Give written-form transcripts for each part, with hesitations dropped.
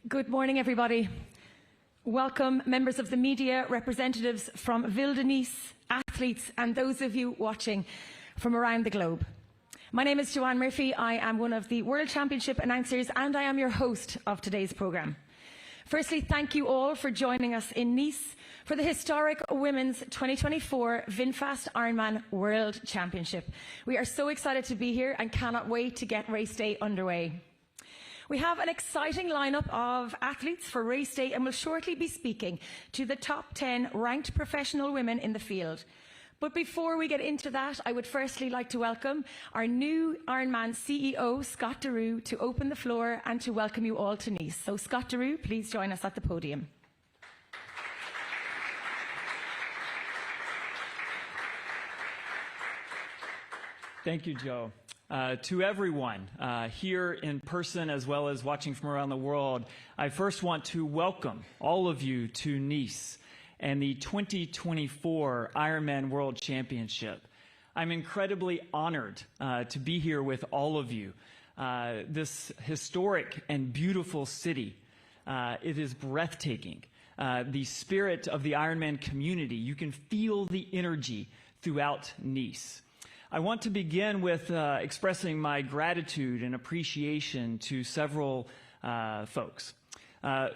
Good morning, everybody. Welcome, members of the media, representatives from Ville de Nice, athletes, and those of you watching from around the globe. My name is Joanne Murphy. I am one of the World Championship announcers, and I am your host of today's programme. Firstly, thank you all for joining us in Nice for the historic Women's 2024 VinFast IRONMAN World Championship. We are so excited to be here and cannot wait to get race day underway. We have an exciting lineup of athletes for race day and will shortly be speaking to the top 10 ranked professional women in the field. But before we get into that, I would firstly like to welcome our new Ironman CEO, Scott Deroux, to open the floor and to welcome you all to Nice. So Scott Deroux, please join us at the podium. Thank you, Joe. To everyone here in person as well as watching from around the world, I first want to welcome all of you to Nice and the 2024 Ironman World Championship. I'm incredibly honored to be here with all of you. This historic and beautiful city, it is breathtaking. The spirit of the Ironman community, you can feel the energy throughout Nice. I want to begin with expressing my gratitude and appreciation to several folks.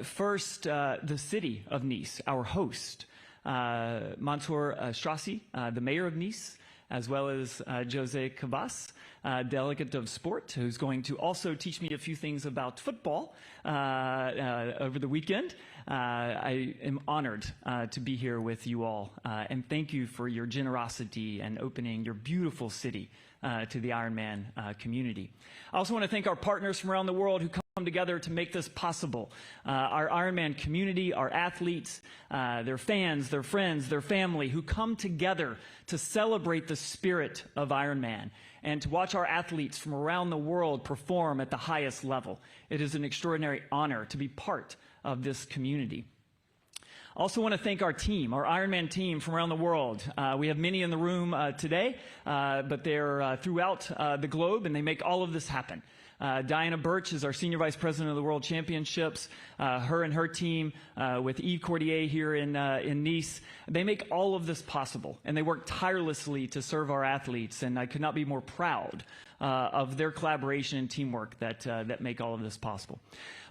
First, the city of Nice, our host, Mansour Strassi, the mayor of Nice, as well as Jose Cabas, delegate of sport, who's going to also teach me a few things about football over the weekend. I am honored to be here with you all, and thank you for your generosity and opening your beautiful city to the Ironman community. I also want to thank our partners from around the world who come together to make this possible. Our Ironman community, our athletes, their fans, their friends, their family, who come together to celebrate the spirit of Ironman and to watch our athletes from around the world perform at the highest level. It is an extraordinary honor to be part of this community. I also want to thank our team, our Ironman team from around the world. We have many in the room today, but they're throughout the globe, and they make all of this happen. Diana Birch is our Senior Vice President of the World Championships. Her and her team with Yves Cordier here in Nice, they make all of this possible, and they work tirelessly to serve our athletes, and I could not be more proud of their collaboration and teamwork that make all of this possible.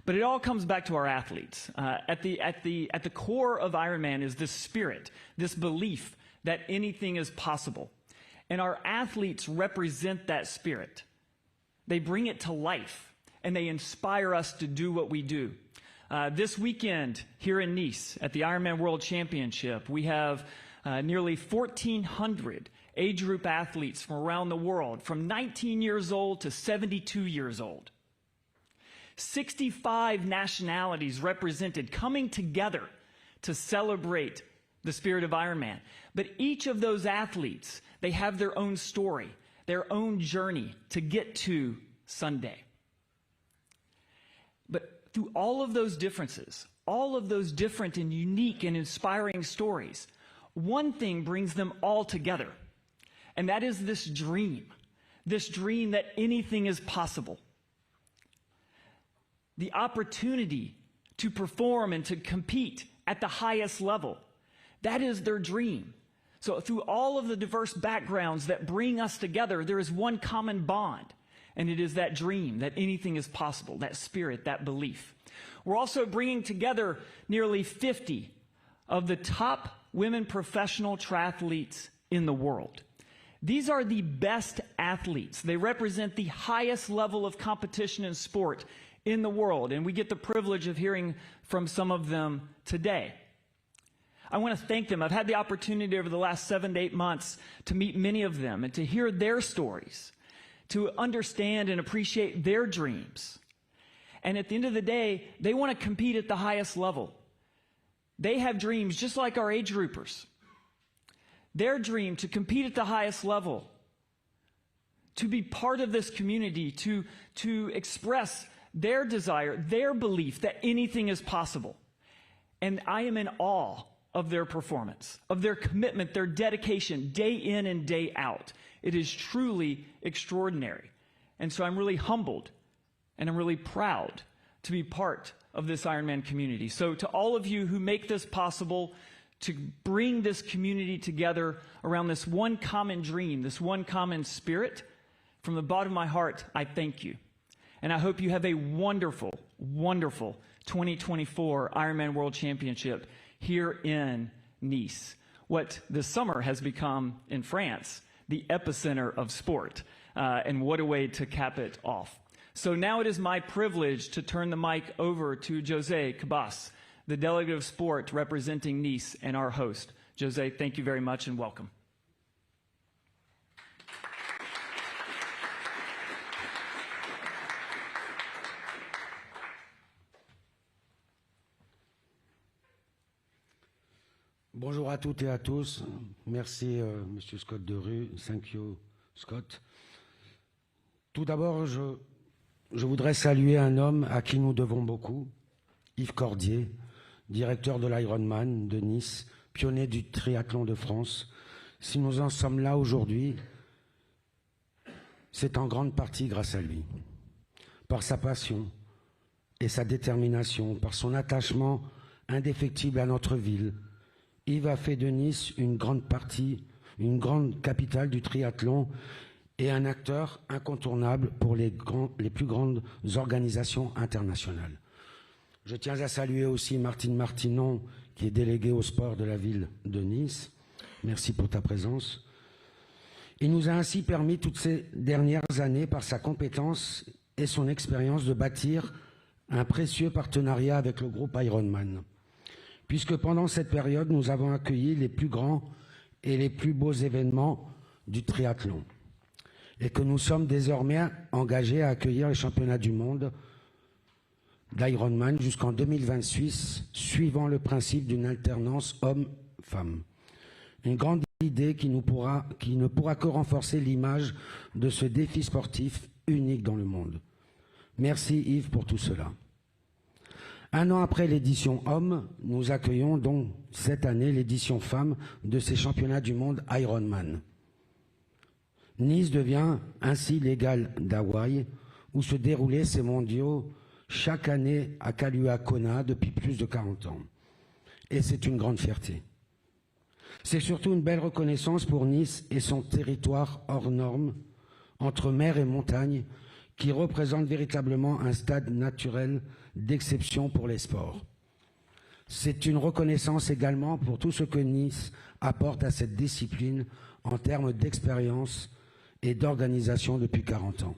But it all comes back to our athletes. At the core of Ironman is this spirit, this belief that anything is possible. And our athletes represent that spirit. They bring it to life, and they inspire us to do what we do. This weekend here in Nice at the Ironman World Championship, we have nearly 1,400 age group athletes from around the world, from 19 years old to 72 years old. 65 nationalities represented, coming together to celebrate the spirit of Ironman. But each of those athletes, they have their own story, their own journey to get to Sunday. But through all of those differences, all of those different and unique and inspiring stories, one thing brings them all together, and that is this dream that anything is possible. The opportunity to perform and to compete at the highest level. That is their dream. So through all of the diverse backgrounds that bring us together, there is one common bond, and it is that dream that anything is possible, that spirit, that belief. We're also bringing together nearly 50 of the top women professional triathletes in the world. These are the best athletes. They represent the highest level of competition and sport in the world, and we get the privilege of hearing from some of them today. I want to thank them. I've had the opportunity over the last 7 to 8 months to meet many of them and to hear their stories, to understand and appreciate their dreams. And at the end of the day, they want to compete at the highest level. They have dreams just like our age groupers. Their dream to compete at the highest level, to be part of this community, to express their desire, their belief that anything is possible. And I am in awe of their performance, of their commitment, their dedication, day in and day out. It is truly extraordinary. And so I'm really humbled and I'm really proud to be part of this Ironman community. So to all of you who make this possible, to bring this community together around this one common dream, this one common spirit, from the bottom of my heart, I thank you. And I hope you have a wonderful, wonderful 2024 Ironman World Championship here in Nice, what this summer has become in France, the epicenter of sport. And what a way to cap it off. So now it is my privilege to turn the mic over to José Cabas, the delegate of sport representing Nice and our host. José, thank you very much and welcome. Bonjour à toutes et à tous. Merci, Monsieur Scott de Rue. Thank you, Scott. Tout d'abord, je voudrais saluer un homme à qui nous devons beaucoup, Yves Cordier, directeur de l'Ironman de Nice, pionnier du triathlon de France. Si nous en sommes là aujourd'hui, c'est en grande partie grâce à lui. Par sa passion et sa détermination, par son attachement indéfectible à notre ville, Yves a fait de Nice une grande capitale du triathlon et un acteur incontournable pour les plus grandes organisations internationales. Je tiens à saluer aussi Martine Martinon, qui est déléguée au sport de la ville de Nice. Merci pour ta présence. Il nous a ainsi permis toutes ces dernières années, par sa compétence et son expérience, de bâtir un précieux partenariat avec le groupe Ironman. Puisque pendant cette période, nous avons accueilli les plus grands et les plus beaux événements du triathlon. Et que nous sommes désormais engagés à accueillir les championnats du monde d'Ironman jusqu'en 2026, suivant le principe d'une alternance homme-femme. Une grande idée qui ne pourra que renforcer l'image de ce défi sportif unique dans le monde. Merci Yves pour tout cela. Un an après l'édition homme, nous accueillons donc cette année l'édition femme de ces championnats du monde Ironman. Nice devient ainsi l'égal d'Hawaï, où se déroulaient ces mondiaux chaque année à Kaluakona depuis plus de 40 ans. Et c'est une grande fierté. C'est surtout une belle reconnaissance pour Nice et son territoire hors norme, entre mer et montagne, qui représente véritablement un stade naturel d'exception pour les sports. C'est une reconnaissance également pour tout ce que Nice apporte à cette discipline en termes d'expérience et d'organisation depuis 40 ans.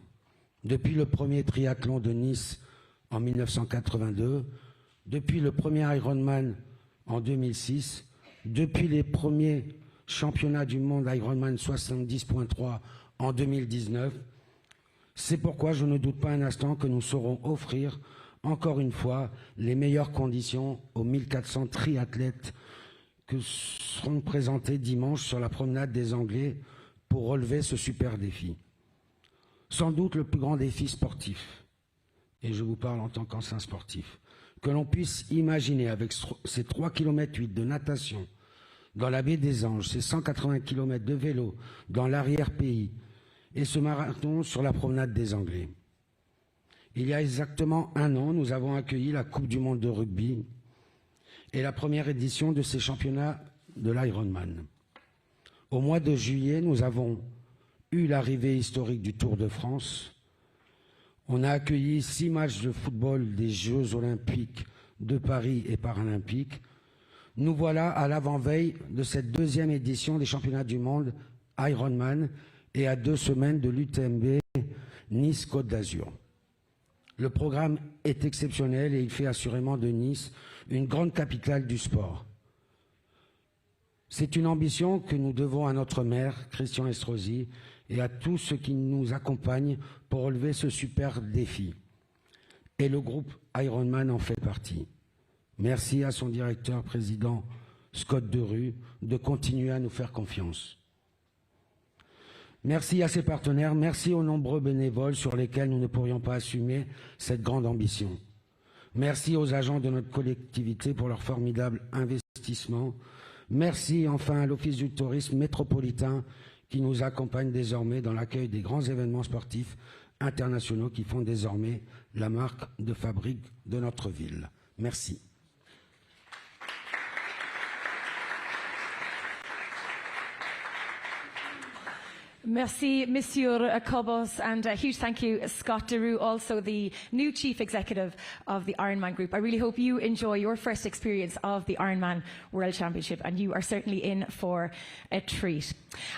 Depuis le premier triathlon de Nice en 1982, depuis le premier Ironman en 2006, depuis les premiers championnats du monde Ironman 70.3 en 2019, c'est pourquoi je ne doute pas un instant que nous saurons offrir encore une fois les meilleures conditions aux 1400 triathlètes que seront présentés dimanche sur la promenade des Anglais pour relever ce super défi. Sans doute le plus grand défi sportif, et je vous parle en tant qu'ancien sportif, que l'on puisse imaginer avec ces 3,8 km de natation dans la baie des Anges, ces 180 km de vélo dans l'arrière-pays et ce marathon sur la promenade des Anglais. Il y a exactement un an, nous avons accueilli la Coupe du monde de rugby et la première édition de ces championnats de l'Ironman. Au mois de juillet, nous avons eu l'arrivée historique du Tour de France. On a accueilli 6 matchs de football des Jeux olympiques de Paris et paralympiques. Nous voilà à l'avant-veille de cette deuxième édition des championnats du monde Ironman et à 2 semaines de l'UTMB Nice-Côte d'Azur. Le programme est exceptionnel et il fait assurément de Nice une grande capitale du sport. C'est une ambition que nous devons à notre maire, Christian Estrosi, et à tous ceux qui nous accompagnent pour relever ce super défi. Et le groupe Ironman en fait partie. Merci à son directeur président Scott Derue de continuer à nous faire confiance. Merci à ses partenaires, merci aux nombreux bénévoles sur lesquels nous ne pourrions pas assumer cette grande ambition. Merci aux agents de notre collectivité pour leur formidable investissement. Merci enfin à l'Office du tourisme métropolitain qui nous accompagne désormais dans l'accueil des grands événements sportifs internationaux qui font désormais la marque de fabrique de notre ville. Merci. Merci, Monsieur Cobos, and a huge thank you, Scott Deroux, also the new Chief Executive of the Ironman Group. I really hope you enjoy your first experience of the Ironman World Championship, and you are certainly in for a treat.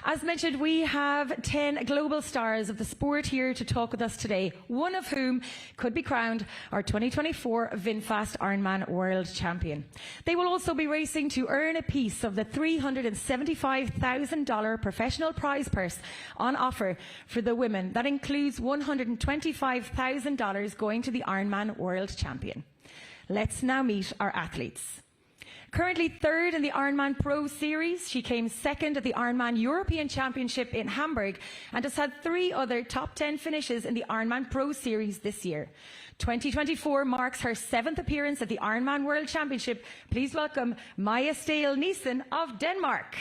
As mentioned, we have 10 global stars of the sport here to talk with us today, one of whom could be crowned our 2024 VinFast Ironman World Champion. They will also be racing to earn a piece of the $375,000 professional prize purse on offer for the women. That includes $125,000 going to the Ironman World Champion. Let's now meet our athletes. Currently third in the Ironman Pro Series, she came second at the Ironman European Championship in Hamburg and has had 3 other top 10 finishes in the Ironman Pro Series this year. 2024 marks her 7th appearance at the Ironman World Championship. Please welcome Maja Nielsen of Denmark.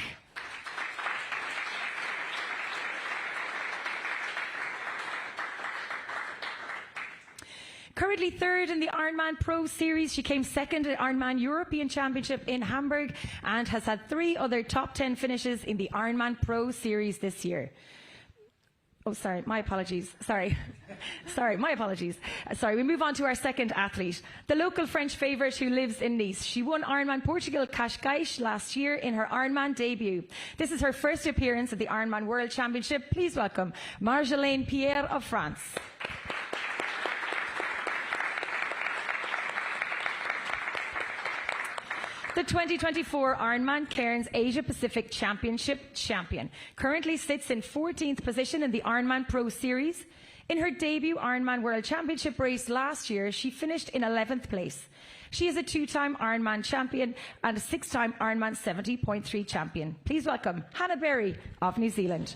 Currently third in the Ironman Pro Series, she came second at Ironman European Championship in Hamburg and has had 3 other top 10 finishes in the Ironman Pro Series this year. Oh, sorry, my apologies. Sorry, my apologies. Sorry, we move on to our second athlete, the local French favourite who lives in Nice. She won Ironman Portugal Cascais last year in her Ironman debut. This is her first appearance at the Ironman World Championship. Please welcome Marjolaine Pierre of France. The 2024 Ironman Cairns Asia Pacific Championship champion currently sits in 14th position in the Ironman Pro Series. In her debut Ironman World Championship race last year, she finished in 11th place. She is a 2-time Ironman champion and a 6-time Ironman 70.3 champion. Please welcome Hannah Berry of New Zealand.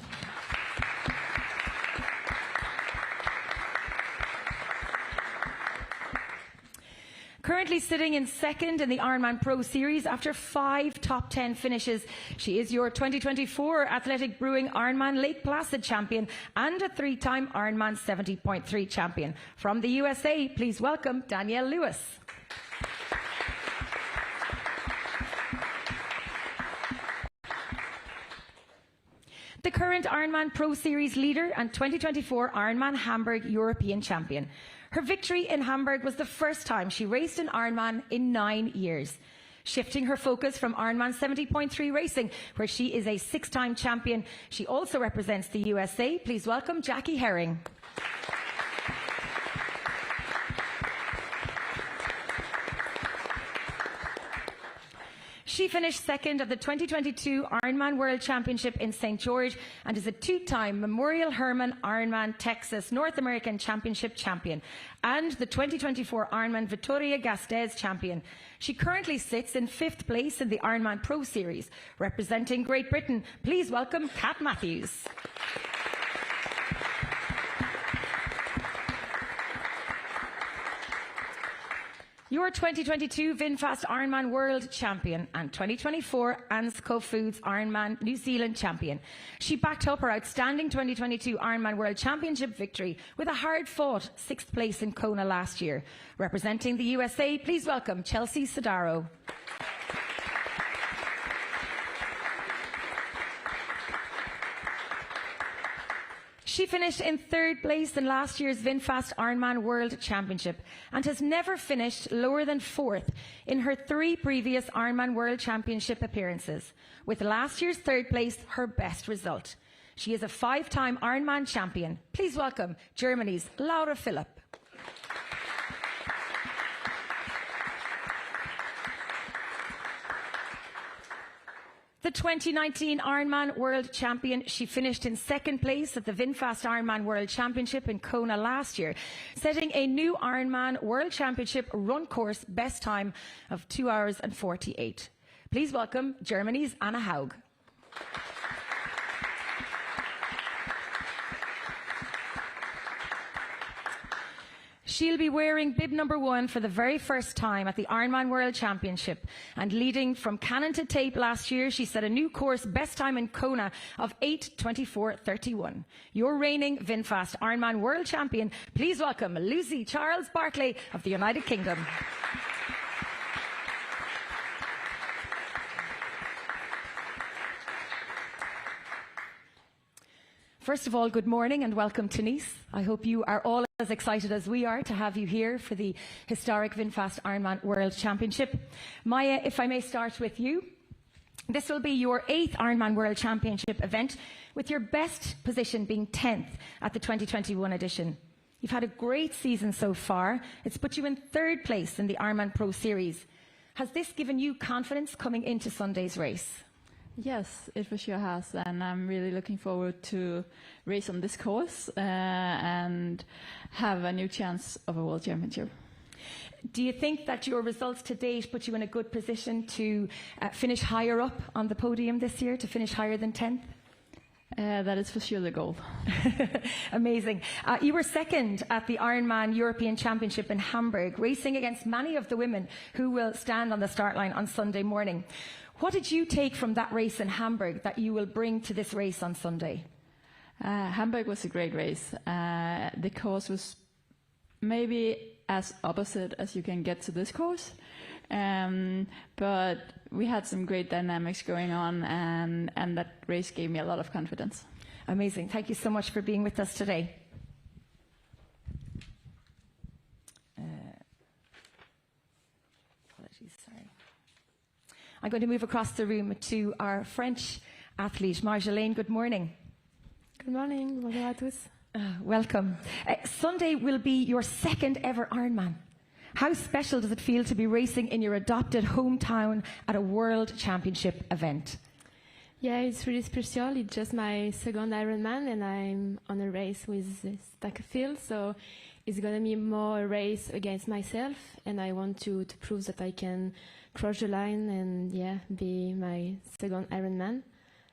Currently sitting in second in the Ironman Pro Series after 5 top 10 finishes, she is your 2024 Athletic Brewing Ironman Lake Placid champion and a 3-time Ironman 70.3 champion. From the USA, please welcome Danielle Lewis. The current Ironman Pro Series leader and 2024 Ironman Hamburg European champion. Her victory in Hamburg was the first time she raced an Ironman in 9 years. Shifting her focus from Ironman 70.3 racing, where she is a 6-time champion, she also represents the USA. Please welcome Jackie Herring. She finished second at the 2022 Ironman World Championship in St. George and is a 2-time Memorial Hermann Ironman Texas North American Championship champion and the 2024 Ironman Vitoria-Gasteiz champion. She currently sits in 5th place in the Ironman Pro Series. Representing Great Britain, please welcome Kat Matthews. Your 2022 VinFast Ironman World Champion and 2024 Ansco Foods Ironman New Zealand Champion. She backed up her outstanding 2022 Ironman World Championship victory with a hard-fought 6th place in Kona last year. Representing the USA, please welcome Chelsea Sodaro. She finished in 3rd place in last year's VinFast Ironman World Championship and has never finished lower than 4th in her 3 previous Ironman World Championship appearances, with last year's 3rd place her best result. She is a 5-time Ironman champion. Please welcome Germany's Laura Philipp. The 2019 Ironman World Champion, she finished in 2nd place at the VinFast Ironman World Championship in Kona last year, setting a new Ironman World Championship run course best time of 2 hours and 48. Please welcome Germany's Anna Haug. She'll be wearing bib number 1 for the very first time at the Ironman World Championship. And leading from cannon to tape last year, she set a new course best time in Kona of 8:24:31. Your reigning VinFast Ironman World Champion, please welcome Lucy Charles-Barclay of the United Kingdom. First of all, good morning and welcome to Nice. I hope you are all as excited as we are to have you here for the historic VinFast Ironman World Championship. Maja, if I may start with you. This will be your 8th Ironman World Championship event, with your best position being 10th at the 2021 edition. You've had a great season so far. It's put you in 3rd place in the Ironman Pro Series. Has this given you confidence coming into Sunday's race? Yes, it for sure has, and I'm really looking forward to race on this course and have a new chance of a world championship. Do you think that your results to date put you in a good position to finish higher up on the podium this year, to finish higher than 10th? That is for sure the goal. Amazing. You were 2nd at the Ironman European Championship in Hamburg, racing against many of the women who will stand on the start line on Sunday morning. What did you take from that race in Hamburg that you will bring to this race on Sunday? Hamburg was a great race. The course was maybe as opposite as you can get to this course. But we had some great dynamics going on, and that race gave me a lot of confidence. Amazing. Thank you so much for being with us today. Apologies, sorry. I'm going to move across the room to our French athlete, Marjolaine. Good morning. Good morning. Bonjour à tous. Welcome. Sunday will be your 2nd ever Ironman. How special does it feel to be racing in your adopted hometown at a World Championship event? Yeah, it's really special. It's just my 2nd Ironman, and I'm on a race with Stackerfield, so it's going to be more a race against myself, and I want to prove that I can cross the line and be my 2nd Ironman.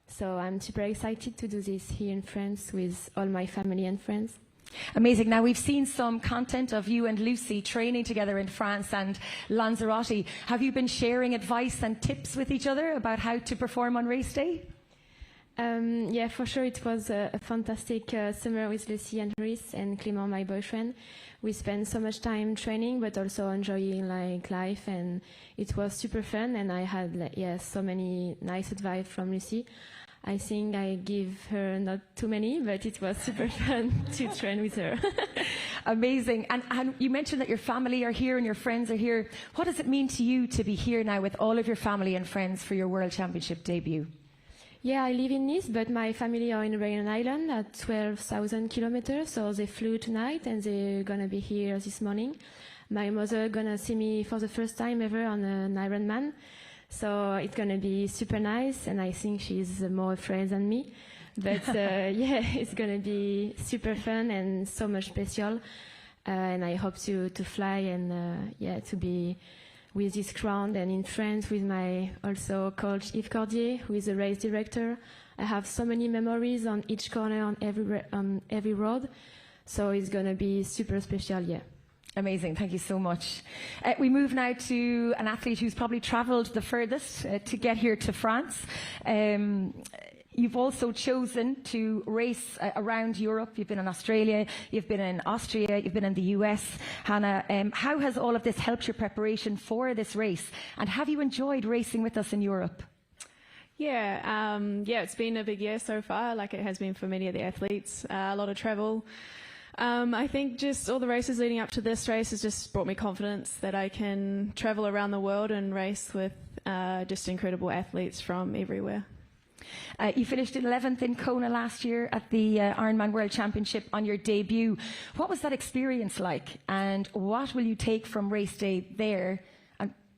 So I'm super excited to do this here in France with all my family and friends. Amazing. Now, we've seen some content of you and Lucy training together in France and Lanzarote. Have you been sharing advice and tips with each other about how to perform on race day? Yeah, for sure. It was a fantastic summer with Lucy and Chris and Clément, my boyfriend. We spent so much time training, but also enjoying life, and it was super fun. And I had so many nice advice from Lucy. I think I give her not too many, but it was super fun to train with her. Amazing. And you mentioned that your family are here and your friends are here. What does it mean to you to be here now with all of your family and friends for your World Championship debut? Yeah, I live in Nice, but my family are in Rhode Island at 12,000 kilometers, so they flew tonight and they're going to be here this morning. My mother going to see me for the first time ever on an Ironman. So it's going to be super nice, and I think she's more afraid than me. But yeah, it's going to be super fun and so much special. And I hope to fly and to be with this crowd and in France with my also coach Yves Cordier, who is the race director. I have so many memories on each corner, on every road. So it's going to be super special, yeah. Amazing. Thank you so much. We move now to an athlete who's probably travelled the furthest to get here to France. You've also chosen to race around Europe. You've been in Australia, you've been in Austria, you've been in the US. Hannah, how has all of this helped your preparation for this race? And have you enjoyed racing with us in Europe? Yeah, it's been a big year so far, like it has been for many of the athletes. A lot of travel. I think just all the races leading up to this race has just brought me confidence that I can travel around the world and race with just incredible athletes from everywhere. You finished 11th in Kona last year at the Ironman World Championship on your debut. What was that experience like, and what will you take from race day there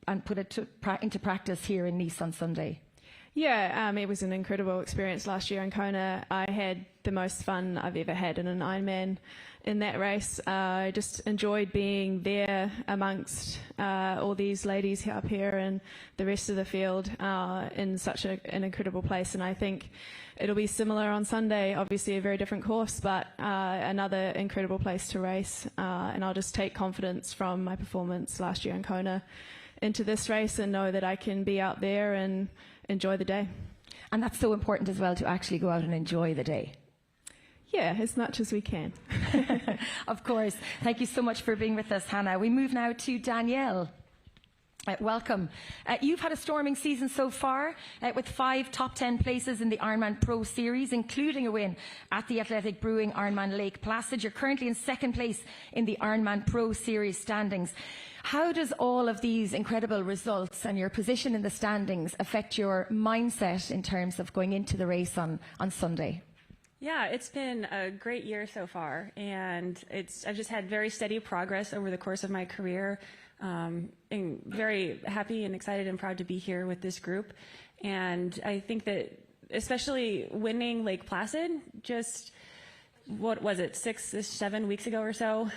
and put it into practice here in Nice on Sunday? Yeah, it was an incredible experience last year in Kona. I had the most fun I've ever had in an Ironman. in that race. I just enjoyed being there amongst all these ladies up here and the rest of the field in such an incredible place. And I think it'll be similar on Sunday, obviously a very different course, but another incredible place to race. And I'll just take confidence from my performance last year in Kona into this race and know that I can be out there and enjoy the day. And that's so important as well, to actually go out and enjoy the day. Yeah, as much as we can. Of course. Thank you so much for being with us, Hannah. We move now to Danielle. Welcome. You've had a storming season so far, with 5 top 10 places in the Ironman Pro Series, including a win at the Athletic Brewing Ironman Lake Placid. You're currently in 2nd place in the Ironman Pro Series standings. How does all of these incredible results and your position in the standings affect your mindset in terms of going into the race on Sunday? Yeah, it's been a great year so far, and I've just had very steady progress over the course of my career. And very happy and excited and proud to be here with this group. And I think that especially winning Lake Placid, just, what was it, 6-7 weeks ago or so,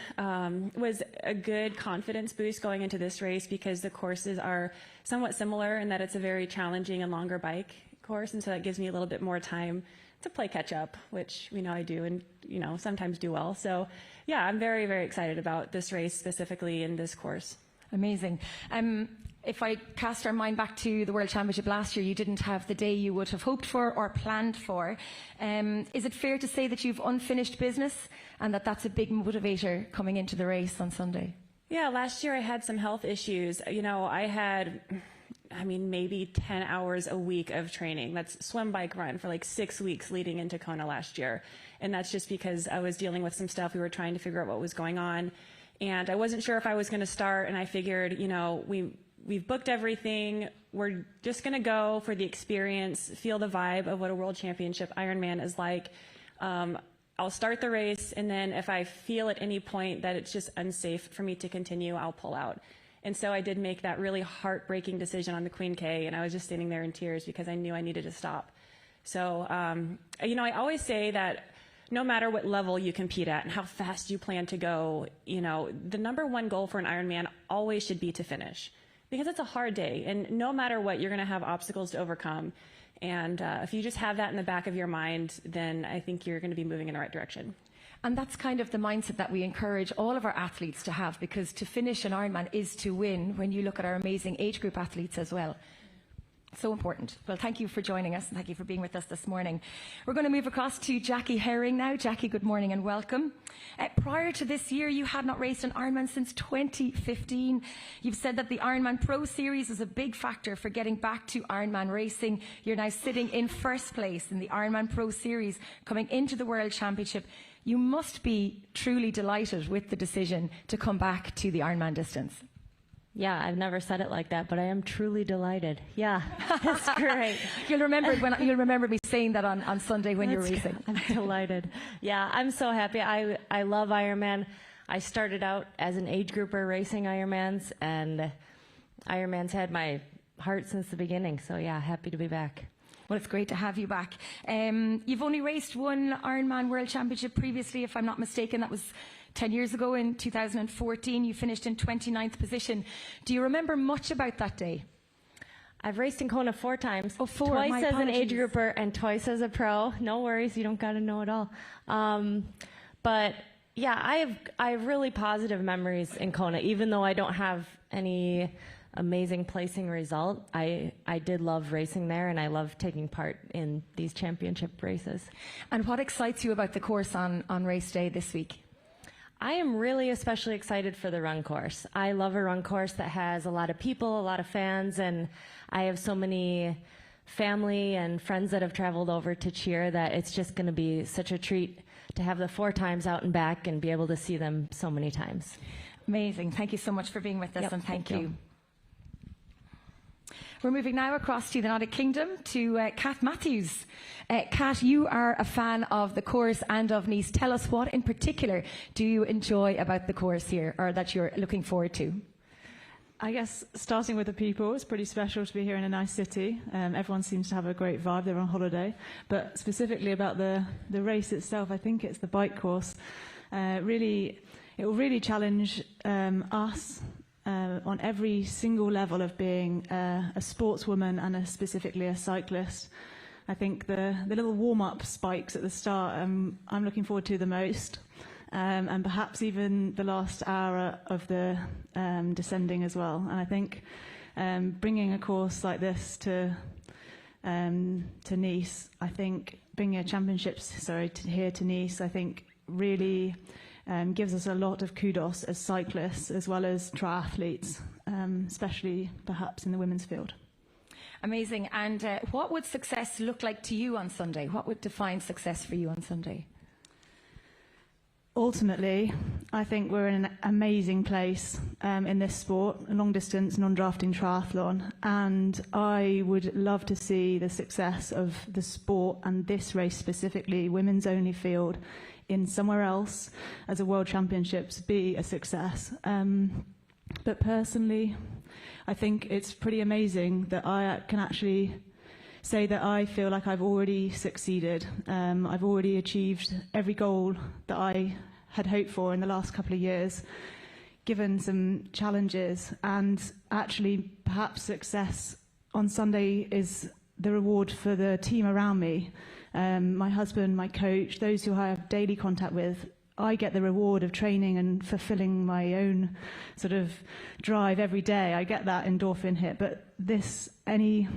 was a good confidence boost going into this race, because the courses are somewhat similar in that it's a very challenging and longer bike course, and so that gives me a little bit more time to play catch up, which we know I do, and sometimes do well. So yeah, I'm very, very excited about this race specifically in this course. Amazing. If I cast our mind back to the World Championship last year, you didn't have the day you would have hoped for or planned for. Is it fair to say that you've unfinished business and that that's a big motivator coming into the race on Sunday? Yeah, last year I had some health issues. I had, maybe 10 hours a week of training. That's swim, bike, run for like 6 weeks leading into Kona last year. And that's just because I was dealing with some stuff. We were trying to figure out what was going on. And I wasn't sure if I was going to start. And I figured, we've booked everything. We're just going to go for the experience, feel the vibe of what a World Championship Ironman is like. I'll start the race. And then if I feel at any point that it's just unsafe for me to continue, I'll pull out. And so I did make that really heartbreaking decision on the Queen K, and I was just standing there in tears because I knew I needed to stop. So, I always say that no matter what level you compete at and how fast you plan to go, the number one goal for an Ironman always should be to finish, because it's a hard day, and no matter what, you're going to have obstacles to overcome. And if you just have that in the back of your mind, then I think you're going to be moving in the right direction. And that's kind of the mindset that we encourage all of our athletes to have, because to finish an Ironman is to win, when you look at our amazing age group athletes as well. So important. Well, thank you for joining us, and thank you for being with us this morning. We're going to move across to Jackie Herring now. Jackie, good morning and welcome. Prior to this year, you had not raced an Ironman since 2015. You've said that the Ironman Pro Series was a big factor for getting back to Ironman racing. You're now sitting in 1st place in the Ironman Pro Series, coming into the World Championship. You must be truly delighted with the decision to come back to the Ironman distance. Yeah, I've never said it like that, but I am truly delighted. Yeah, that's great. You'll remember me saying that on Sunday when you're racing. I'm delighted. Yeah, I'm so happy. I love Ironman. I started out as an age grouper racing Ironmans, and Ironman's had my heart since the beginning. So yeah, happy to be back. Well, it's great to have you back. You've only raced one Ironman World Championship previously, if I'm not mistaken. That was 10 years ago in 2014. You finished in 29th position. Do you remember much about that day? I've raced in Kona 4 times. Oh, 4. Twice as an age grouper and twice as a pro. No worries, you don't got to know it all. But yeah, I have really positive memories in Kona, even though I don't have any amazing placing result. I did love racing there, and I love taking part in these championship races. And what excites you about the course on race day this week? I am really especially excited for the run course. I love a run course that has a lot of people, a lot of fans, and I have so many family and friends that have traveled over to cheer that it's just going to be such a treat to have the 4 times out and back and be able to see them so many times. Amazing. Thank you so much for being with us, and thank you. We're moving now across to the United Kingdom to Kath Matthews. Kath, you are a fan of the course and of Nice. Tell us, what in particular do you enjoy about the course here, or that you're looking forward to? I guess starting with the people, it's pretty special to be here in a nice city. Everyone seems to have a great vibe. They're on holiday. But specifically about the race itself, I think it's the bike course. It will really challenge us on every single level of being a sportswoman and specifically a cyclist. I think the little warm-up spikes at the start I'm looking forward to the most, and perhaps even the last hour of the descending as well. And I think bringing a course like this to Nice, I think bringing a championships here to Nice, I think really gives us a lot of kudos as cyclists as well as triathletes, especially perhaps in the women's field. Amazing. And what would success look like to you on Sunday? What would define success for you on Sunday? Ultimately, I think we're in an amazing place in this sport, a long-distance, non-drafting triathlon, and I would love to see the success of the sport and this race specifically, women's only field, in somewhere else as a World Championships be a success. But personally, I think it's pretty amazing that I can actually say that I feel like I've already succeeded. I've already achieved every goal that I had hoped for in the last couple of years, given some challenges, and actually perhaps success on Sunday is the reward for the team around me. My husband, my coach, those who I have daily contact with, I get the reward of training and fulfilling my own sort of drive every day. I get that endorphin hit, but any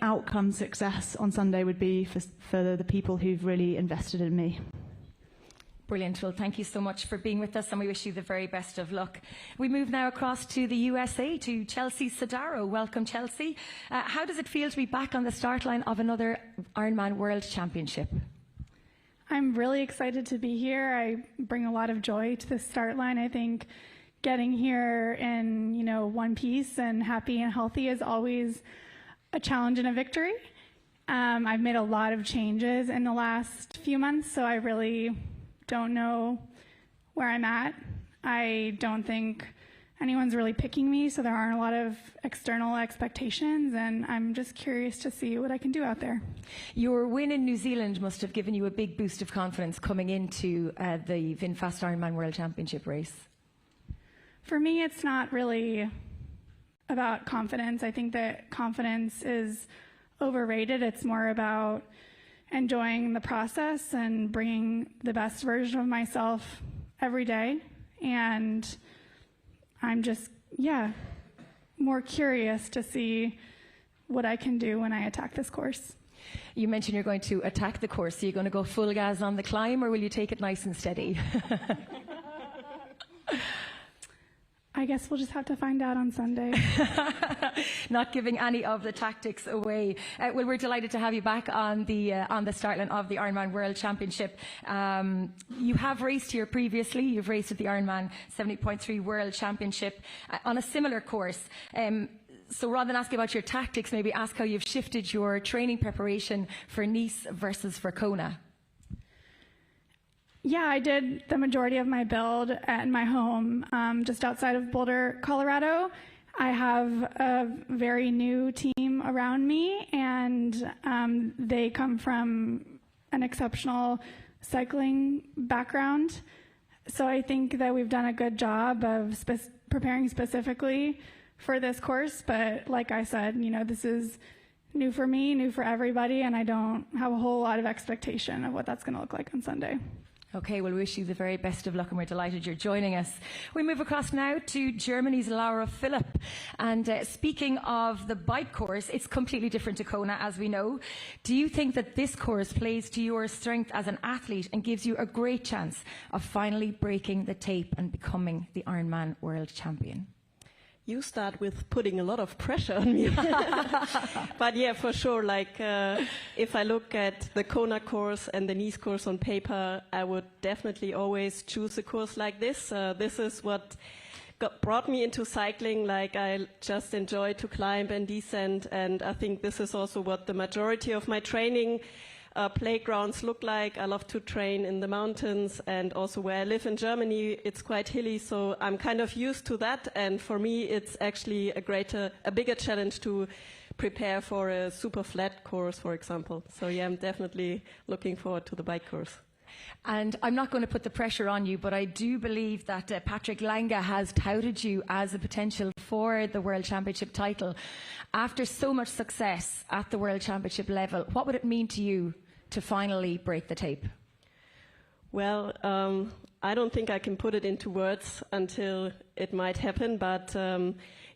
outcome success on Sunday would be for the people who've really invested in me. Brilliant. Well, thank you so much for being with us, and we wish you the very best of luck. We move now across to the USA, to Chelsea Sodaro. Welcome, Chelsea. How does it feel to be back on the start line of another Ironman World Championship? I'm really excited to be here. I bring a lot of joy to the start line. I think getting here in, one piece and happy and healthy is always a challenge and a victory. I've made a lot of changes in the last few months, so I really don't know where I'm at. I don't think anyone's really picking me, so there aren't a lot of external expectations, and I'm just curious to see what I can do out there. Your win in New Zealand must have given you a big boost of confidence coming into the VinFast IRONMAN World Championship race. For me, it's not really about confidence. I think that confidence is overrated. It's more about enjoying the process and bringing the best version of myself every day. And I'm just, more curious to see what I can do when I attack this course. You mentioned you're going to attack the course. Are you going to go full gas on the climb, or will you take it nice and steady? I guess we'll just have to find out on Sunday. Not giving any of the tactics away. Well, we're delighted to have you back on the start line of the Ironman World Championship. You have raced here previously. You've raced at the Ironman 70.3 World Championship on a similar course. So rather than ask about your tactics, maybe ask how you've shifted your training preparation for Nice versus for Kona. Yeah, I did the majority of my build at my home just outside of Boulder, Colorado. I have a very new team around me, and they come from an exceptional cycling background. So I think that we've done a good job of preparing specifically for this course. But like I said, this is new for me, new for everybody, and I don't have a whole lot of expectation of what that's going to look like on Sunday. Okay, well, we wish you the very best of luck, and we're delighted you're joining us. We move across now to Germany's Laura Philipp. And speaking of the bike course, it's completely different to Kona, as we know. Do you think that this course plays to your strength as an athlete and gives you a great chance of finally breaking the tape and becoming the Ironman World Champion? You start with putting a lot of pressure on me. But yeah, for sure, if I look at the Kona course and the Nice course on paper, I would definitely always choose a course like this. This is what brought me into cycling. I just enjoy to climb and descend, and I think this is also what the majority of my training playgrounds look like. I love to train in the mountains, and also where I live in Germany, it's quite hilly, so I'm kind of used to that. And for me, it's actually a bigger challenge to prepare for a super flat course, for example. So yeah, I'm definitely looking forward to the bike course. And I'm not going to put the pressure on you, but I do believe that Patrick Lange has touted you as a potential for the World Championship title. After so much success at the World Championship level, what would it mean to you to finally break the tape? Well, I don't think I can put it into words until it might happen, but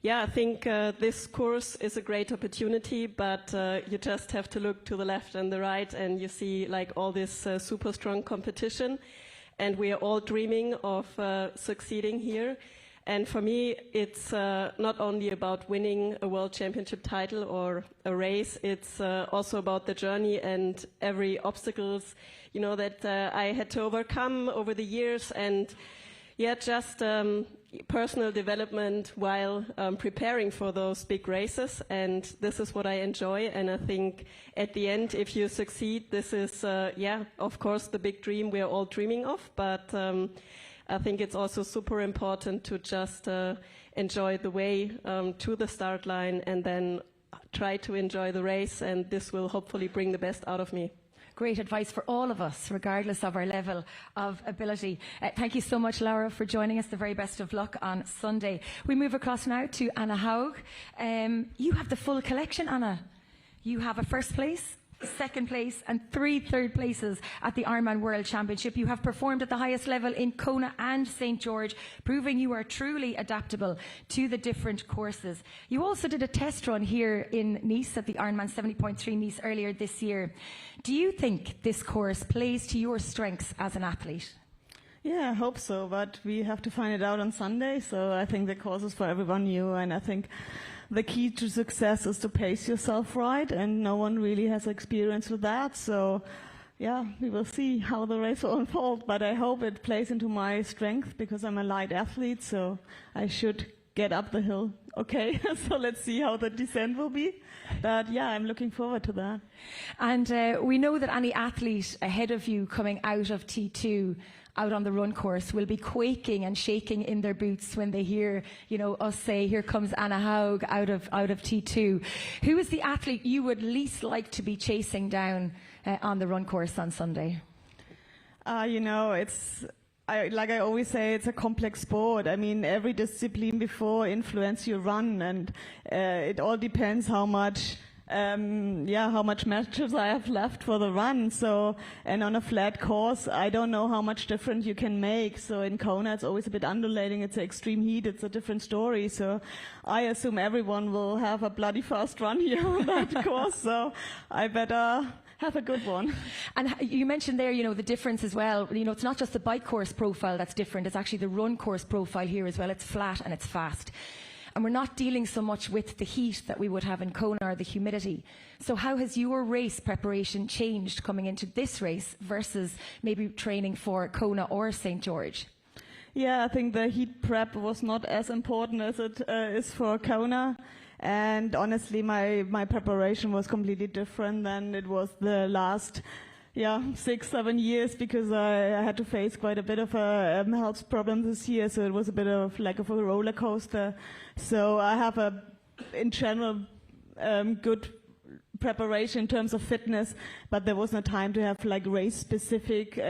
yeah, I think this course is a great opportunity, but you just have to look to the left and the right and you see like all this super strong competition, and we are all dreaming of succeeding here. And for me, it's not only about winning a World Championship title or a race, it's also about the journey and every obstacles, you know, that I had to overcome over the years, and yeah, just personal development while preparing for those big races. And this is what I enjoy. And I think at the end, if you succeed, this is, yeah, of course, the big dream we're all dreaming of. But I think it's also super important to just enjoy the way to the start line and then try to enjoy the race. And this will hopefully bring the best out of me. Great advice for all of us, regardless of our level of ability. Thank you so much, Laura, for joining us. The very best of luck on Sunday. We move across now to Anna Haug. You have the full collection, Anna. You have a first place, second place and 3 third places at the Ironman World Championship. You have performed at the highest level in Kona and St. George, proving you are truly adaptable to the different courses. You also did a test run here in Nice at the Ironman 70.3 Nice earlier this year. Do you think this course plays to your strengths as an athlete? Yeah, I hope so, but we have to find it out on Sunday. So I think the course is for everyone new, and I think the key to success is to pace yourself right, and no one really has experience with that. So yeah, we will see how the race will unfold, but I hope it plays into my strength because I'm a light athlete, so I should get up the hill. Okay, so let's see how the descent will be. But yeah, I'm looking forward to that. And we know that any athlete ahead of you coming out of T2 out on the run course will be quaking and shaking in their boots when they hear, you know, us say, here comes Anna Haug out of T2. Who is the athlete you would least like to be chasing down on the run course on Sunday? You know, like I always say, it's a complex sport. I mean, every discipline before influence your run, and it all depends how much matches I have left for the run. So, and on a flat course, I don't know how much difference you can make. So in Kona, it's always a bit undulating. It's an extreme heat. It's a different story. So I assume everyone will have a bloody fast run here on that course. So I better have a good one. And you mentioned there, you know, the difference as well. You know, it's not just the bike course profile that's different. It's actually the run course profile here as well. It's flat and it's fast. And we're not dealing so much with the heat that we would have in Kona or the humidity. So how has your race preparation changed coming into this race versus maybe training for Kona or St. George? Yeah, I think the heat prep was not as important as it is for Kona. And honestly, my preparation was completely different than it was the last 6-7 years, because I had to face quite a bit of a health problem this year, so it was a bit of like of a roller coaster. So I have in general, good preparation in terms of fitness, but there was no time to have like race specific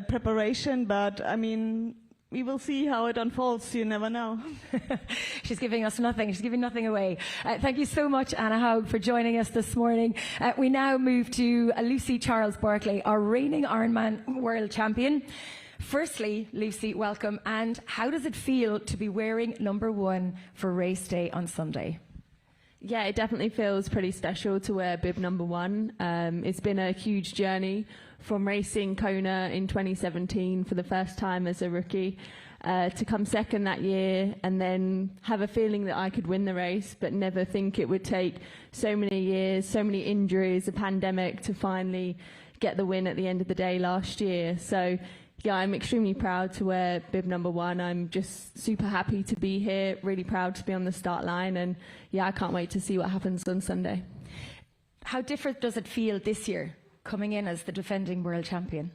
preparation. But I mean, we will see how it unfolds. You never know. She's giving us nothing. She's giving nothing away. Thank you so much, Anna Haug, for joining us this morning. We now move to Lucy Charles-Barclay, our reigning Ironman world champion. Firstly, Lucy, welcome. And how does it feel to be wearing number 1 for race day on Sunday? Yeah, it definitely feels pretty special to wear bib number 1. It's been a huge journey from racing Kona in 2017 for the first time as a rookie, to come second that year and then have a feeling that I could win the race, but never think it would take so many years, so many injuries, a pandemic to finally get the win at the end of the day last year. So yeah, I'm extremely proud to wear bib number 1. I'm just super happy to be here, really proud to be on the start line, and yeah, I can't wait to see what happens on Sunday. How different does it feel this year, coming in as the defending world champion?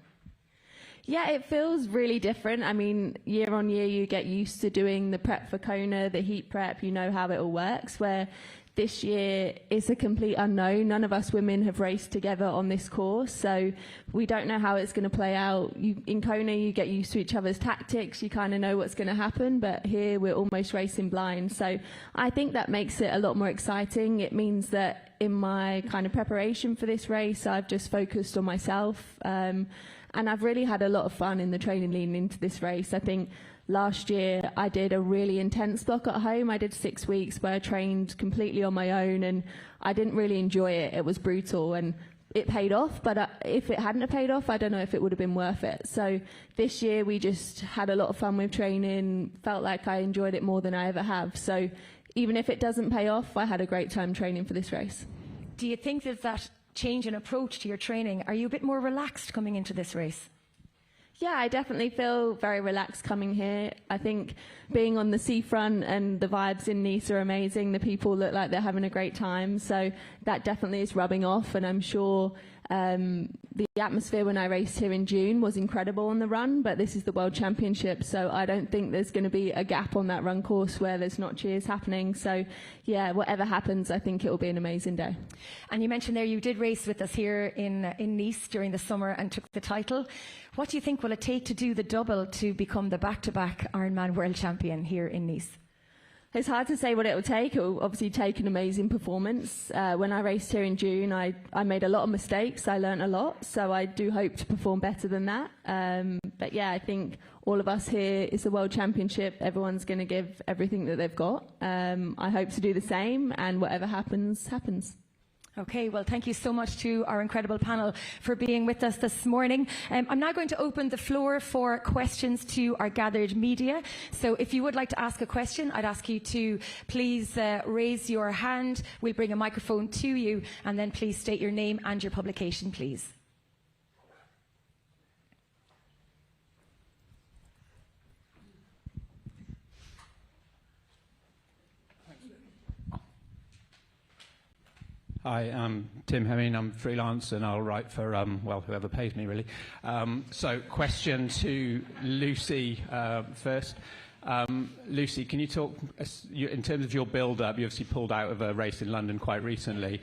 Yeah, it feels really different. I mean, year on year, you get used to doing the prep for Kona, the heat prep, you know how it all works, where this year it's a complete unknown. None of us women have raced together on this course, so we don't know how it's going to play out. In Kona, you get used to each other's tactics, you kind of know what's going to happen, but here we're almost racing blind. So I think that makes it a lot more exciting. It means that in my kind of preparation for this race, I've just focused on myself, and I've really had a lot of fun in the training leading into this race. I think last year I did a really intense block at home. I did 6 weeks where I trained completely on my own, and I didn't really enjoy it. It was brutal, and it paid off, but if it hadn't have paid off, I don't know if it would have been worth it. So this year we just had a lot of fun with training, felt like I enjoyed it more than I ever have. So even if it doesn't pay off, I had a great time training for this race. Do you think that change in approach to your training, are you a bit more relaxed coming into this race? Yeah, I definitely feel very relaxed coming here. I think being on the seafront and the vibes in Nice are amazing. The people look like they're having a great time. So that definitely is rubbing off. And I'm sure the atmosphere when I raced here in June was incredible on the run. But this is the World Championship. So I don't think there's going to be a gap on that run course where there's not cheers happening. So yeah, whatever happens, I think it will be an amazing day. And you mentioned there you did race with us here in Nice during the summer and took the title. What do you think will it take to do the double to become the back-to-back Ironman world champion here in Nice? It's hard to say what it will take. It will obviously take an amazing performance. When I raced here in June, I made a lot of mistakes. I learned a lot, so I do hope to perform better than that. But yeah, I think all of us here, it's the World Championship. Everyone's going to give everything that they've got. I hope to do the same, and whatever happens, happens. Okay, well, thank you so much to our incredible panel for being with us this morning. I'm now going to open the floor for questions to our gathered media. So if you would like to ask a question, I'd ask you to please raise your hand. We'll bring a microphone to you, and then please state your name and your publication, please. Hi, I'm Tim Hemming. I'm freelance and I'll write for, well, whoever pays me, really. So question to Lucy first. Lucy, can you talk, in terms of your build-up, you obviously pulled out of a race in London quite recently.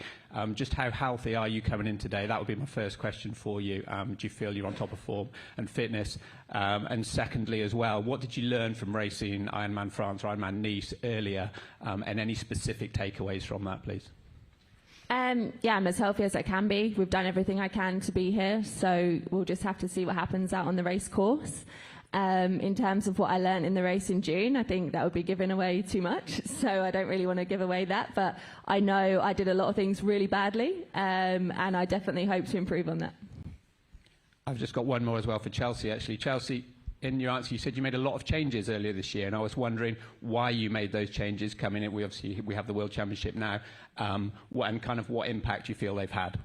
Just how healthy are you coming in today? That would be my first question for you. Do you feel you're on top of form and fitness? And secondly as well, what did you learn from racing Ironman France or Ironman Nice earlier? And any specific takeaways from that, please? Yeah, I'm as healthy as I can be. We've done everything I can to be here, so we'll just have to see what happens out on the race course. In terms of what I learned in the race in June, I think that would be giving away too much, so I don't really want to give away that, but I know I did a lot of things really badly, and I definitely hope to improve on that. I've just got one more as well for Chelsea, actually. Chelsea, in your answer, you said you made a lot of changes earlier this year, and I was wondering why you made those changes coming in. We have the World Championship now, and kind of what impact you feel they've had.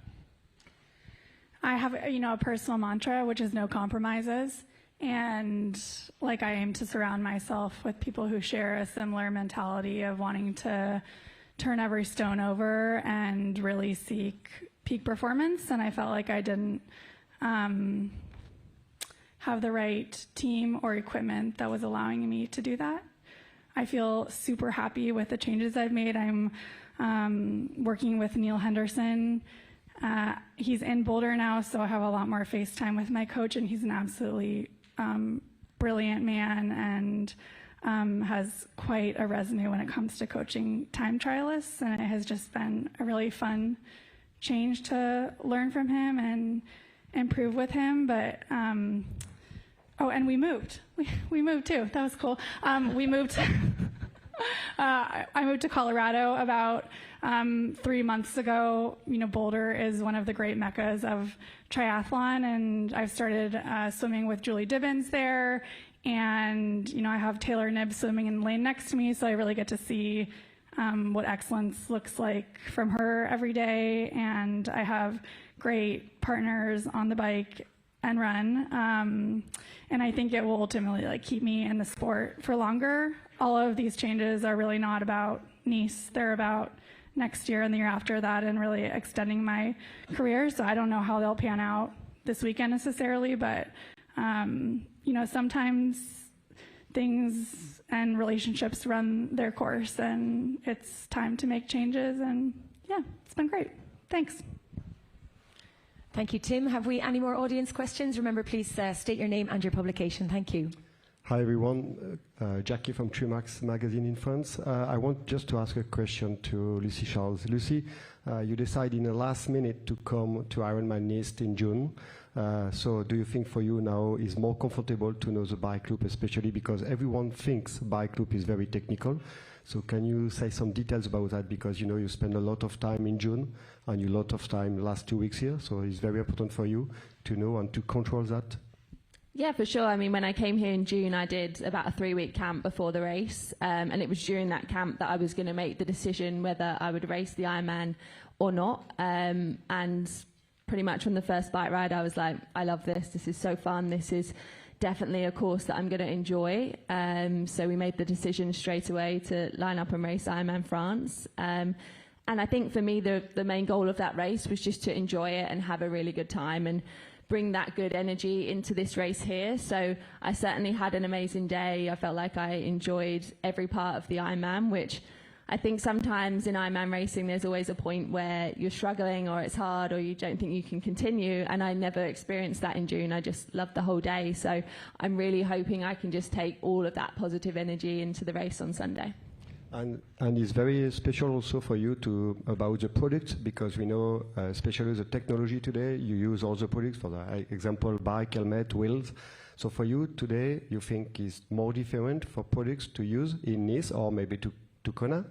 I have, a personal mantra, which is no compromises. And I aim to surround myself with people who share a similar mentality of wanting to turn every stone over and really seek peak performance. And I felt like I didn't have the right team or equipment that was allowing me to do that. I feel super happy with the changes I've made. I'm working with Neil Henderson. He's in Boulder now, so I have a lot more FaceTime with my coach, and he's an absolutely brilliant man and has quite a resume when it comes to coaching time trialists, and it has just been a really fun change to learn from him and improve with him. But oh, and we moved. We moved too. That was cool. We moved. I moved to Colorado about 3 months ago. Boulder is one of the great meccas of triathlon, and I've started swimming with Julie Dibbins there. And, I have Taylor Nibb swimming in the lane next to me, so I really get to see what excellence looks like from her every day. And I have great partners on the bike and run. And I think it will ultimately keep me in the sport for longer. All of these changes are really not about Nice. They're about next year and the year after that and really extending my career. So I don't know how they'll pan out this weekend necessarily, but you know, sometimes things and relationships run their course, and it's time to make changes. And yeah, it's been great. Thanks. Thank you, Tim. Have we any more audience questions? Remember, please state your name and your publication. Thank you. Hi, everyone. Jackie from Trimax magazine in France. I want just to ask a question to Lucy Charles. Lucy, you decided in the last minute to come to Ironman Nice in June. So do you think for you now is more comfortable to know the bike loop, especially because everyone thinks bike loop is very technical? So can you say some details about that? Because, you know, you spend a lot of time in June and you a lot of time last 2 weeks here. So it's very important for you to know and to control that. Yeah, for sure. I mean, when I came here in June, I did about a 3-week camp before the race. And it was during that camp that I was going to make the decision whether I would race the Ironman or not. And pretty much from the first bike ride, I was like, I love this. This is so fun. This is definitely a course that I'm going to enjoy. So we made the decision straight away to line up and race Ironman France. And I think for me, the main goal of that race was just to enjoy it and have a really good time and bring that good energy into this race here. So I certainly had an amazing day. I felt like I enjoyed every part of the Ironman, which I think sometimes in Ironman racing, there's always a point where you're struggling or it's hard or you don't think you can continue. And I never experienced that in June. I just loved the whole day. So I'm really hoping I can just take all of that positive energy into the race on Sunday. And it's very special also for you about the product, because we know, especially the technology today, you use all the products, for the example, bike, helmet, wheels. So for you today, you think it's more different for products to use in Nice or maybe to Kona?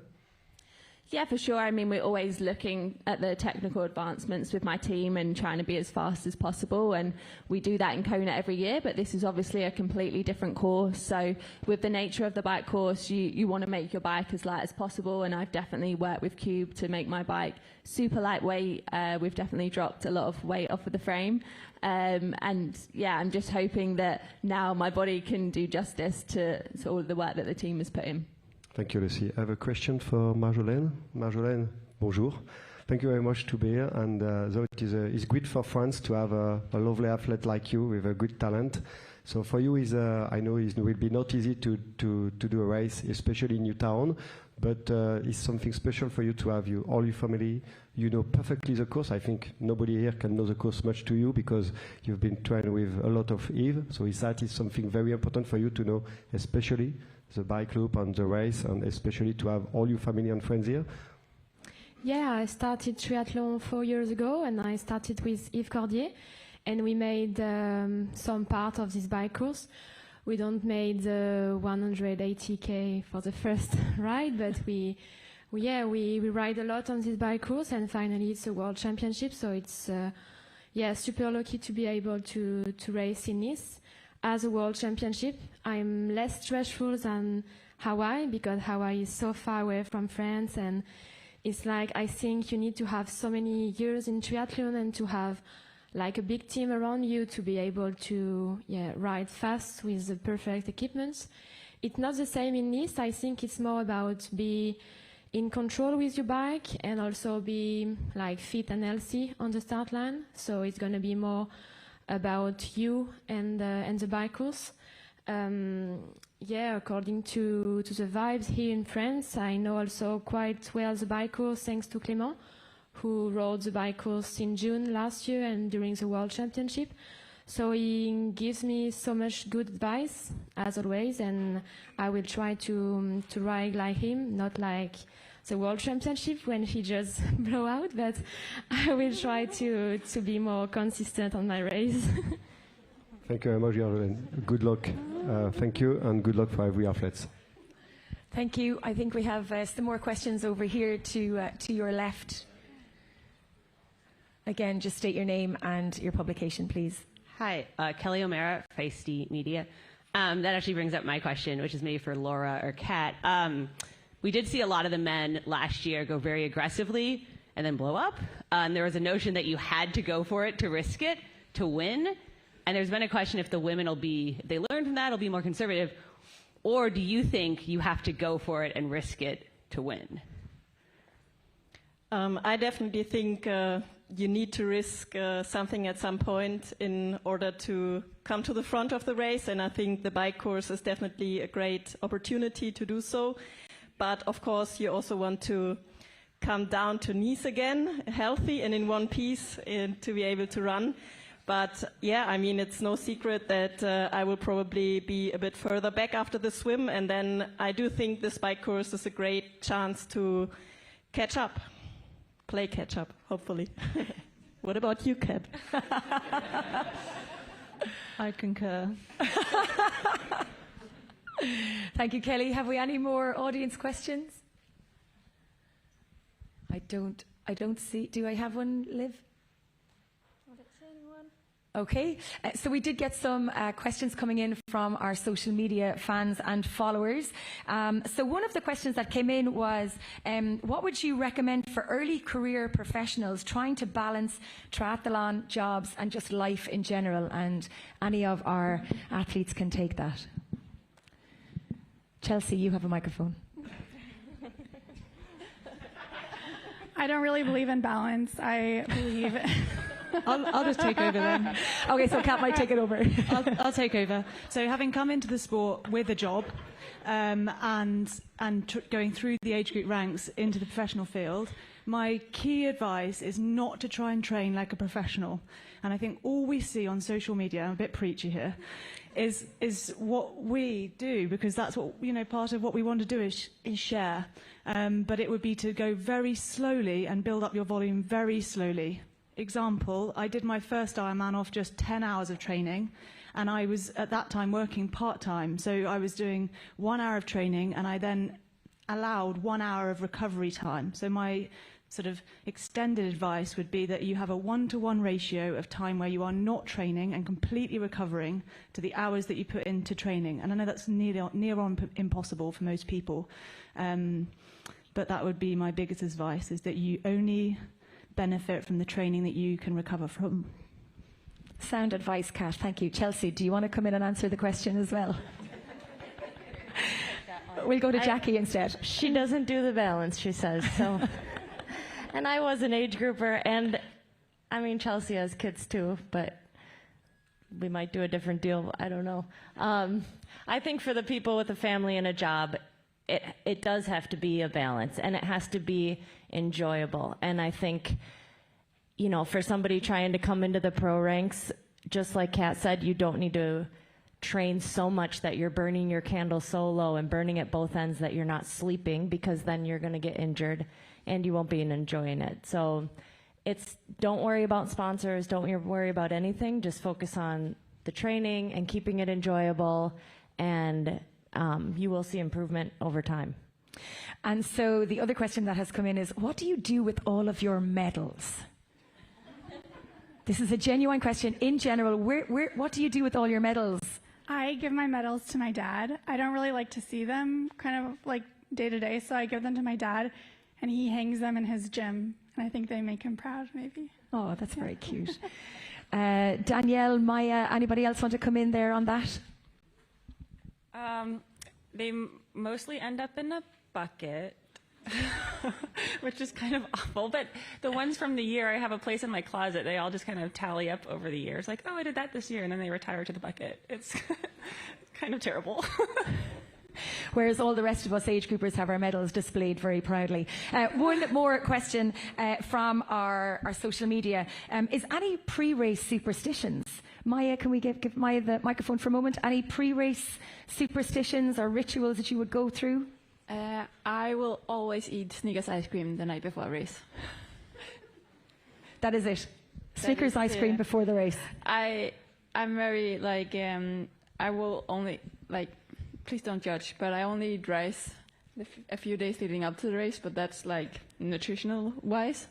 Yeah, for sure. I mean, we're always looking at the technical advancements with my team and trying to be as fast as possible. And we do that in Kona every year, but this is obviously a completely different course. So with the nature of the bike course, you want to make your bike as light as possible. And I've definitely worked with Cube to make my bike super lightweight. We've definitely dropped a lot of weight off of the frame. And yeah, I'm just hoping that now my body can do justice to all of the work that the team has put in. Thank you, Lucy. I have a question for Marjolaine. Marjolaine, bonjour. Thank you very much to be here. And so it's great for France to have a lovely athlete like you with a good talent. So for you, I know it will be not easy to do a race, especially in your town, but it's something special for you to have all your family. You know perfectly the course. I think nobody here can know the course much to you because you've been trained with a lot of Eve. So that is something very important for you to know, especially the bike loop and the race, and especially to have all your family and friends here? Yeah, I started triathlon 4 years ago, and I started with Yves Cordier, and we made some part of this bike course. We don't made the 180K for the first ride, but we ride a lot on this bike course, and finally it's a world championship, so it's super lucky to be able to race in Nice. As a world championship, I'm less stressful than Hawaii, because Hawaii is so far away from France, and it's like, I think you need to have so many years in triathlon and to have like a big team around you to be able to ride fast with the perfect equipment. It's not the same in Nice. I think it's more about be in control with your bike and also be like fit and healthy on the start line. So it's going to be more about you and the bike course. According to the vibes here in France, I know also quite well the bike course thanks to Clément, who rode the bike course in June last year and during the World Championship. So he gives me so much good advice, as always, and I will try to ride like him, not like the World Championship when he just blow out, but I will try to be more consistent on my race. Thank you very much, Marjolaine. Good luck. Thank you, and good luck for every athlete. Thank you. I think we have some more questions over here to your left. Again, just state your name and your publication, please. Hi, Kelly O'Mara, Feisty Media. That actually brings up my question, which is maybe for Laura or Kat. We did see a lot of the men last year go very aggressively and then blow up. And there was a notion that you had to go for it to risk it to win. And there's been a question if the women if they learn from that, will be more conservative. Or do you think you have to go for it and risk it to win? I definitely think you need to risk something at some point in order to come to the front of the race, and I think the bike course is definitely a great opportunity to do so. But of course, you also want to come down to Nice again, healthy and in one piece, to be able to run. But yeah, I mean, it's no secret that I will probably be a bit further back after the swim, and then I do think this bike course is a great chance to catch up, play catch up, hopefully. What about you, Kat? I concur. Thank you, Kelly. Have we any more audience questions? I don't see. Do I have one, Liv? Okay, so we did get some questions coming in from our social media fans and followers. So one of the questions that came in was, what would you recommend for early career professionals trying to balance triathlon, jobs, and just life in general? And any of our athletes can take that. Chelsea, you have a microphone. I don't really believe in balance. I believe... I'll just take over then. Okay, so Kat might take it over. I'll take over. So having come into the sport with a job and going through the age group ranks into the professional field, my key advice is not to try and train like a professional. And I think all we see on social media, I'm a bit preachy here, is what we do, because that's what, you know, part of what we want to do is share. But it would be to go very slowly and build up your volume very slowly. Example, I did my first Ironman off just 10 hours of training, and I was at that time working part-time, so I was doing 1 hour of training and I then allowed 1 hour of recovery time. So my sort of extended advice would be that you have a 1-to-1 ratio of time where you are not training and completely recovering to the hours that you put into training. And I know that's near on impossible for most people, but that would be my biggest advice, is that you only benefit from the training that you can recover from. Sound advice, Kat. Thank you. Chelsea, do you want to come in and answer the question as well? We'll go to Jackie instead. She doesn't do the balance, she says. So, and I was an age grouper, and I mean, Chelsea has kids too, but we might do a different deal. I don't know. I think for the people with a family and a job, it does have to be a balance, and it has to be enjoyable. And I think, you know, for somebody trying to come into the pro ranks, just like Kat said, you don't need to train so much that you're burning your candle so low and burning at both ends that you're not sleeping, because then you're going to get injured and you won't be enjoying it. So don't worry about sponsors, don't worry about anything, just focus on the training and keeping it enjoyable, and you will see improvement over time. And so the other question that has come in is, what do you do with all of your medals? This is a genuine question. In general, what do you do with all your medals? I give my medals to my dad. I don't really like to see them kind of like day to day, so I give them to my dad, and he hangs them in his gym, and I think they make him proud, maybe. Oh, that's very cute. Danielle, Maja, anybody else want to come in there on that? They mostly end up in a bucket, which is kind of awful. But the ones from the year, I have a place in my closet. They all just kind of tally up over the years. Like, oh, I did that this year, and then they retire to the bucket. It's kind of terrible. Whereas all the rest of us age groupers have our medals displayed very proudly. One more question from our social media. Is any pre-race superstitions? Maja, can we give Maja the microphone for a moment? Any pre-race superstitions or rituals that you would go through? I will always eat Snickers ice cream the night before a race. That is it. Snickers ice cream before the race. I'm very I will only please don't judge, but I only eat rice a few days leading up to the race, but that's like nutritional wise.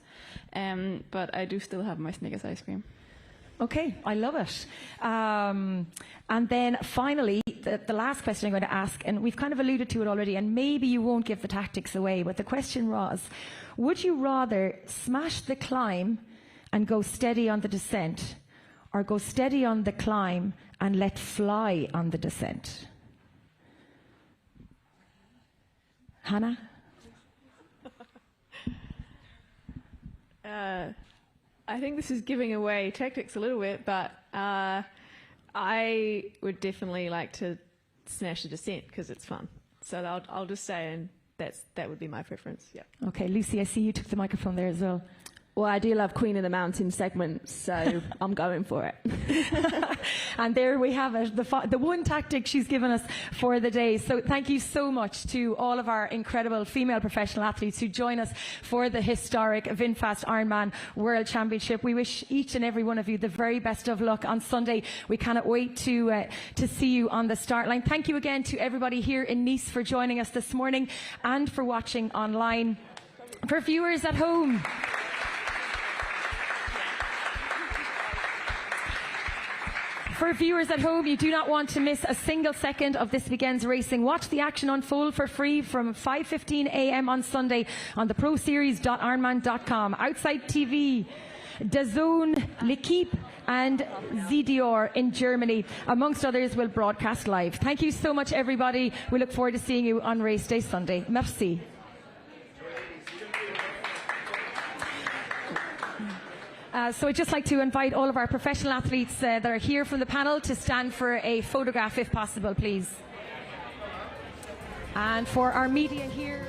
But I do still have my Snickers ice cream. Okay, I love it. And then finally, the last question I'm going to ask, and we've kind of alluded to it already, and maybe you won't give the tactics away, but the question was, would you rather smash the climb and go steady on the descent, or go steady on the climb and let fly on the descent? Hannah? I think this is giving away tactics a little bit, but I would definitely like to smash a descent because it's fun. So I'll just say, and that would be my preference. Yeah. Okay, Lucy, I see you took the microphone there as well. Well, I do love Queen of the Mountain segments, so I'm going for it. And there we have it, the one tactic she's given us for the day. So thank you so much to all of our incredible female professional athletes who join us for the historic VinFast Ironman World Championship. We wish each and every one of you the very best of luck on Sunday. We cannot wait to see you on the start line. Thank you again to everybody here in Nice for joining us this morning and for watching online. For viewers at home, you do not want to miss a single second of this weekend's racing. Watch the action unfold for free from 5:15 a.m. on Sunday on the proseries.ironman.com. Outside TV, DAZN, L'Equipe and Sodaro in Germany, amongst others, will broadcast live. Thank you so much, everybody. We look forward to seeing you on race day Sunday. Merci. So I'd just like to invite all of our professional athletes that are here from the panel to stand for a photograph if possible, please. And for our media here...